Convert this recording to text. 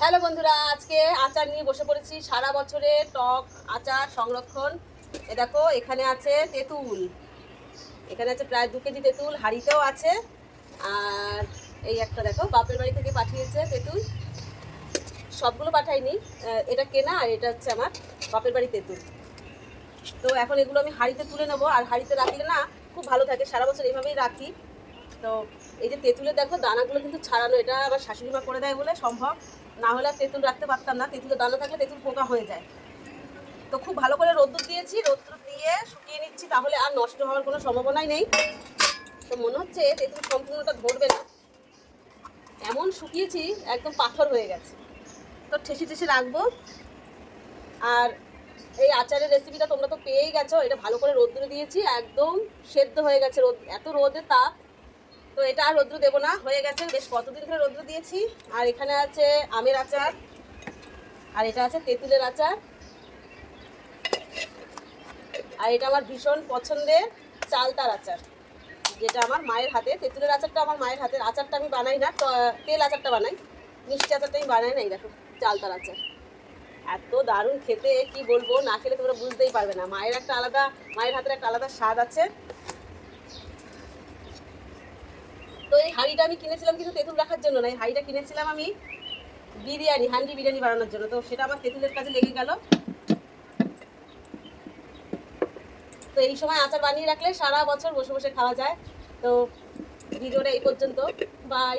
Hello বন্ধুরা, আজকে আচার নিয়ে বসে পড়েছি। সারা বছরের টক আচার সংরক্ষণ। এ দেখো, এখানে আছে তেঁতুল, এখানে আছে প্রায় 2 কেজি তেঁতুল, হাঁড়িতেও আছে। আর এই একটা দেখো, বাপের বাড়ি থেকে পাঠিয়েছে তেঁতুল, সবগুলো পাঠাইনি, এটা কেনা আর এটা হচ্ছে আমার বাপের বাড়ি তেঁতুল। তো এখন এগুলো আমি হাঁড়িতে তুলে নেবো, আর হাঁড়িতে রাখলে না খুব ভালো থাকে, সারা বছর এইভাবেই রাখি। তো এই যে তেঁতুলের দেখো দানাগুলো কিন্তু ছাড়ানো, এটা আবার শাশুড়ি মা করে দেয় বলে সম্ভব, না হলে আর তেঁতুল রাখতে পারতাম না। তেঁতুলের দানা থাকলে তেঁতুল পোকা হয়ে যায়। তো খুব ভালো করে রোদ্দুর দিয়েছি, রোদ্দুর দিয়ে শুকিয়ে নিচ্ছি, তাহলে আর নষ্ট হওয়ার কোনো সম্ভাবনাই নেই। তো মনে হচ্ছে তেঁতুল সম্পূর্ণটা ধরবে না, এমন শুকিয়েছি একদম পাথর হয়ে গেছে। তো ঠেসে ঠেসে রাখবো। আর এই আচারের রেসিপিটা তোমরা তো পেয়েই গেছো, এটা ভালো করে রোদ্দুরে দিয়েছি, একদম সেদ্ধ হয়ে গেছে, রোদ এত রোদের তাপ। তো এটা আর রৌদ্র দেবো না, হয়ে গেছে, বেশ কতদিন ধরে রৌদ্র দিয়েছি। আর এখানে আছে আমের আচার, আর এটা আছে তেঁতুলের আচার, আর এটা আমার ভীষণ পছন্দের চালতার আচার, যেটা আমার মায়ের হাতে। তেঁতুলের আচারটা আমার মায়ের হাতের, আচারটা আমি বানাই না, তেল আচারটা বানাই, মিষ্টি আচারটা আমি বানাই না। এই দেখো চালতার আচার, এত দারুণ খেতে, কি বলবো, না খেলে তোমরা বুঝতেই পারবে না। মায়ের একটা আলাদা, মায়ের হাতের একটা আলাদা স্বাদ আছে। তো এই হাঁড়িটা আমি কিনেছিলাম কিন্তু তেঁতুল রাখার জন্য না, এই হাঁড়িটা কিনেছিলাম আমি বিরিয়ানি, হান্ডি বিরিয়ানি বানানোর জন্য। তো সেটা আমার তেঁতুলের কাজে লেগে গেল। তো এই সময় আচার বানিয়ে রাখলে সারা বছর বসে বসে খাওয়া যায়। তো ভিডিওটা এই পর্যন্ত, বাই।